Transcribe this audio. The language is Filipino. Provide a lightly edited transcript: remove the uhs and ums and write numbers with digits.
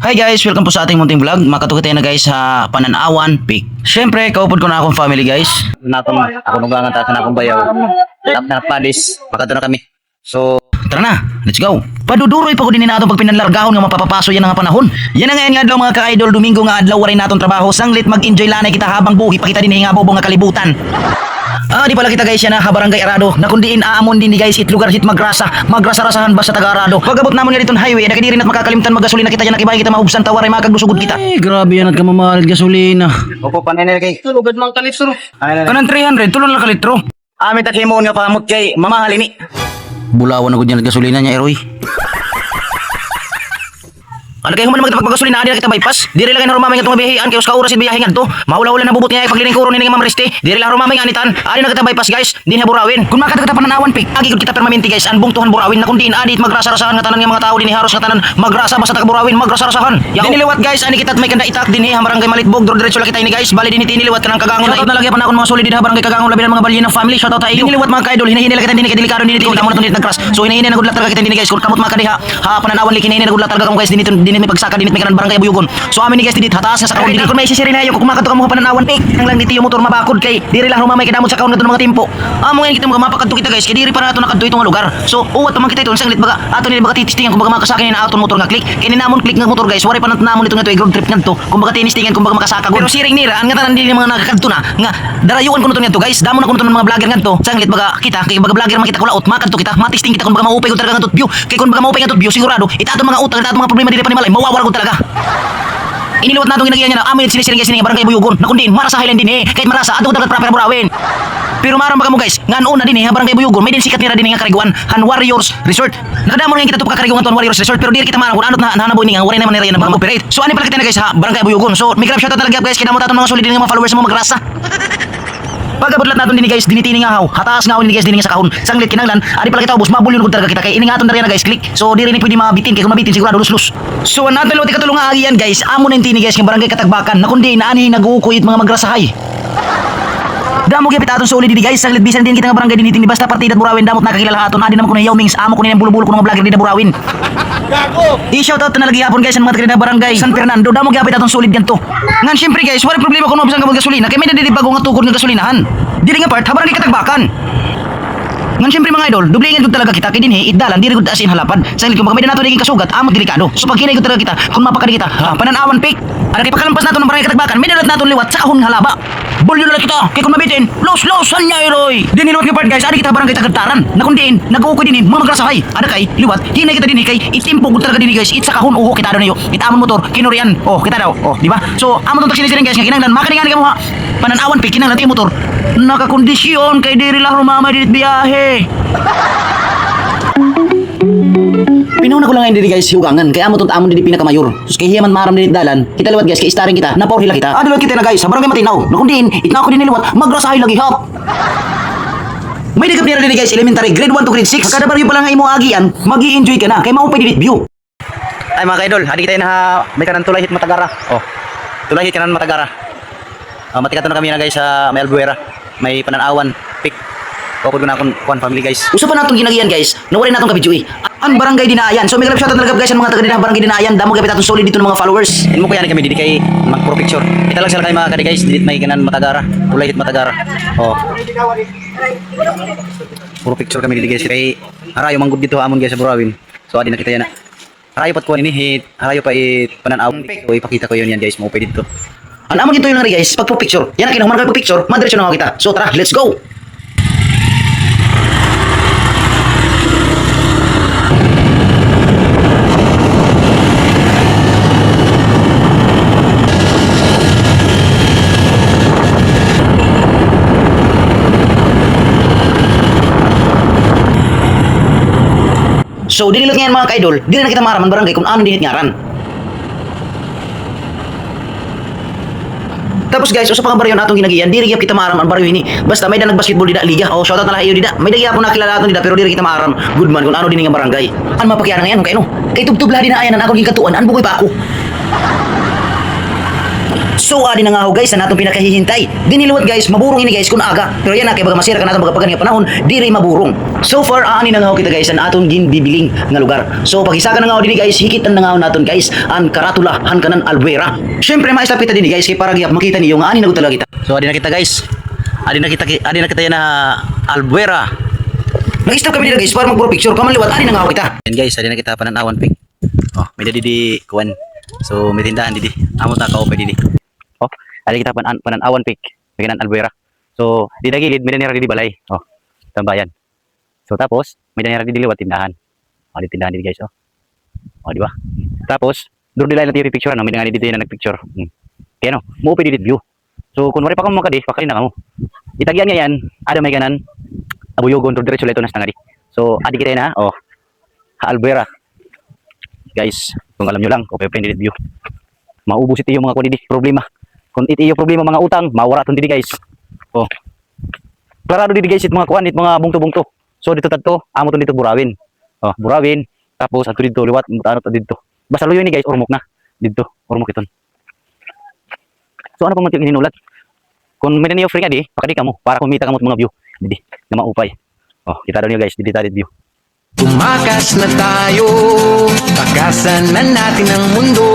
Hi guys, welcome po sa ating munting vlog. Makatukoy tayo na guys sa Pananawan Peak. Siyempre, kaupod ko na akong family guys. Natong ako nugangan ta sa akong bayaw. Tap na padis, makato na kami. So, tara na, let's go. Paduduroy pa ko din nato pag pinanlargahon nga mapapapaso yan nga panahon. Yan na ngayon nga adlaw mga ka-idol, Domingo nga adlaw waray naton trabaho. Sanglit mag-enjoy lanay kita habang buhi pa kita din nga bobo nga kalibutan. Di pala kita guys yan ha, Barangay Arado. Na kundiin aamon din ni guys it lugar hit magrasa-rasahan ba sa taga Arado. Pagabot namon nga ditong highway, nakadiri na't makakalimtan magasolina kita yan nakibay kita maubsan tawaray makagdusugod kita. Ay, grabe yan at kamamalit gasolina. Opo, panenel kay. Tulugad mang kalitro. Kanang 300, tulon lang kalitro. Amin at himon nga pamot kay mamahal ini. Bulawan na gud yan at gasolina niya, Eroy. Ano kayo man magpagasolina adi na kita bypass? Diri lang na rumamay nga itong biyahean kayo sa oras biyahe nga to. Mahula-hula na bubot niya paglining kuro ni nga mamreste. Diri lang rumamay nga anitan. Adi na kita bypass guys. Di na burawin. Kung makita kita Pananawan Peak, agi gud kita permanente guys. Anbong tuhan burawin na kundi adi magrasa-rasahan nga tanan nga mga tao dinhi haros nga tanan magrasa basta taga burawin magrasa-rasahan. Dinhi liwat guys ani kita may kanda itak dinhi Barangay Malitbog diretso lang kita ini guys. Bali dinhi tiniliwat kanang kagangon. Shoutout na lagi pa na akong mga solid dinhi Barangay Kagangon labi ng mga balya ng family. Shoutout ta iyo. Dinhi liwat mga kaidol hinahinila kita dinhi kay delikado dinhi tingod amo na tunit nagcrash. So hinahinila na gud talaga kita dinhi guys. Kung kamot makadiha ha Pananawan Peak hinahinila na gud talaga kung guys dinhi may pagsaka dinhi may kanang Barangay Buyugon. So amin ni guys dinhi hataas sa kaon dinhi. Kung may sisirin ayo kung kumakato ka mo Pananawan Peak ang lang dito yung motor mabakod kay diri lang rumamay kadamot sa kaon nga mga tempo. Amo ngayon kita mapakadto kita guys kay diri pa nato nakadto itong lugar. So uwat man kita ito sanglit baga ato ni baga titistingan kung baga makasakin na aton motor nga click kini namon click nga motor guys wari pa namon ito nga to road trip ngadto kung baga tinistingan kung baga makasaka pero siring nira ang nga tanan dinhi mga nagakadto na nga darayuan kuno to ngadto guys damo na kuno to mga vlogger ngadto sanglit baga kita kay baga vlogger man kita kulaot makadto kita matisting kita kung baga maupay ko talaga ngadto view kay kung baga maupay ngadto view sigurado itato mga utang itato mga problema dili pa ni malay mawawala ko talaga. Iniluwat natong ginagyan niya na amin sinisiring guys nga Barangay Buyugon na kundiin marasa highland din kahit marasa atong dagat proper burawin. Pero maram ba kamo guys ngan una din Barangay Buyugon may din sikat nira din nga kariguan Han Warriors Resort. Nakadamo nga kita to pagkariguan to Han Warriors Resort pero diri kita man kung anot na hanaboy ni nga wala naman nira yan na operate. So ani pala kita na guys ha Barangay Buyugon. So may grab shoutout talaga guys kay namo tatong mga solid din nga mga followers mo magrasa. Pagabutlat naton dinhi guys dinitini nga haw hataas nga dinhi guys dinhi nga sa kahon sanglit kinanglan ari pala kita ubos mabulyon gud talaga kita kay ini nga aton diri na guys click so diri ni pwede mabitin kay kung mabitin sigurado luslus. So naton lo ti katulong nga agiyan guys amo na intini guys nga Barangay Katagbakan na kundi naani naguukuyit mga magrasahay. Damo gyud aton solid dinhi guys sanglit bisan din kita nga barangay dinhi basta partida Burawin damot nakakilala aton adi naman ko na Yaumings amo ko ni bulo-bulo ko nga vlogger dinhi Burawin. Gago. I-shoutout na lagi hapon guys ang mga taga Barangay San Fernando. Damo gyapit atong solid ganto. Ngan syempre guys, wala problema kuno bisan ka gasolina. Kay may nadili bago nga tukod nga gasolinahan. Dili nga part Barangay Katagbakan. Ngan syempre mga idol, dublingan gud talaga kita kay dinhi iddalan diri gud asin halapad. Sanglit kung may nato diging kasugat, amot delikado. So pag hinay gud talaga kita, kung mapakadi kita, Pananawan Peak. Ara kay pagkalampas nato ng Barangay Katagbakan, may dalat naton liwat sa kahon nga halaba. Bulyo na kita, kay kung mabitin, los anya Eroy. Dinhi liwat nga part guys, ari kita Barangay Tagadtaran. Nakundiin, nag-uukoy dinhi mga magrasahay. Ada kay liwat, hinay kita dinhi kay itimpo gud talaga dinhi guys. It sa kahon uho kita daw niyo. Itamon motor, kinurian. Oh, kita daw. Oh, di ba? So amo tong taxi guys nga kinanglan makaningan ka mo ha. Pananawan Peak kinanglan ti motor. Nakakondisyon kay diri lang rumamay dinit biyahe. Pinuna ko lang ngayon diri guys hugangan kaya amo amon diri pinakamayor. Sus kay hiyaman maram dinit dalan. Kita liwat guys kay staring kita. Napaw hila kita. Liwat kita na guys. Sa Barangay Matinaw. Nakundiin, itna ko din liwat. Magrasahay lagi hap. May digap nira diri guys elementary grade 1 to grade 6. Kada baryo pa lang nga imo agian, magi-enjoy ka na kay mao pa dinit view. Ay mga kaidol, hadi kita na may kanan tulay hit Matagara. Oh. Tulay hit kanan Matagara. Matikato na kami na guys sa may Albuera. May Pananawan Peak. Kapod ko na akong family guys. Uso pa natong ginagiyan guys. Nawari natong kabidyo ang Barangay Dinaayan. So may grab shoutout talaga guys ang mga taga dinang Barangay Dinaayan. Damo gapit atong solid dito ng mga followers. Mo ko yan kami didi kay mag pro picture. Kita lang sila kay mga kadi guys. Didi may kanan Matagara. Ulay hit Matagara. Oh. Pro picture kami didi guys kay harayo manggod dito amon guys sa Burawin. So adi na kita yan. Harayo pat ko ini hit. Harayo pa it Pananawan Peak. So ipakita ko yun yan guys. Mo pa dito. Ang amon dito yung nari guys pag pro picture. Yan ang kinahuman kay pro picture. Madiretso na kita. So tara, let's go. So dinilot ngayon mga ka-idol, dili na kita maraman barangay kung ano dinit ngaran. Tapos guys, usa pa nga baryo natong ginagiyan, diri gyud kita maram ang baryo ini. Basta may da nag-basketball dida liga. Oh, shoutout na lang iyo dida. May dagi ako nakilala aton dida pero diri kita maram. Good man kung ano dinhi nga barangay. An mapakiyana ngayon kay no. Kay tubtub la dinaayan ang akong gikatuan, an bugoy pa ako. So adi na nga ho guys na natong pinakahihintay. Diniluwat guys, maburong ini guys kun aga. Pero yan na kay baga masira ka natong pagkapagan nga panahon, diri maburong. So far ani na nga ho kita guys an aton ginbibiling nga lugar. So pagisagan na nga ho dinhi guys, hikitan na nga ho naton guys an karatula han kanan Albuera. Syempre maistapita dinhi guys kay para gyap makita niyo nga ani na gud talaga kita. So adi na kita guys. Adi na kita yan na Albuera. Nag-stop kami dito guys para mag-pro picture. Kaman liwat ani na nga ho kita. Yan guys, adi na kita pananawan pig. Oh, may didi kuan. So may tindahan didi. Amo ta ka open didi. Oh, adi kita pananawan pig. Kanan Albuera. So di gilid may nira didi balay. Oh, tambayan. So tapos may nira didi liwat tindahan. Oh, di tindahan didi guys oh. Oh, di ba? Tapos doon nila natin picture no, may nga didi na nagpicture. Kaya no, mo open didi view. So kung wala pa kamo makadi, pakain na kamo. Itagyan nga yan, ada may ganan. Abuyogon to diretso leto nas tangari. So adi kita na, oh. Albuera. Guys, kung alam nyo lang, okay didi view. Maubos ito yung mga kundi problema. Kung ito yung problema mga utang, mawara ton didi guys. Oh. Klarado didi guys it mga kuan, it mga bungto-bungto. So dito tadto, amo ton dito Burawin. Oh, Burawin. Tapos ato dito liwat, ano to dito. Basta luyo ni guys, ormok na. Dito, ormok iton. So ano pa man yung ininulat? Kung may naniyo free nga di, pakadi ka mo para kumita ka mo mga view. Didi, na maupay. Oh, kita daw niyo guys, didi tayo view. Tumakas na tayo, takasan na natin ang mundo.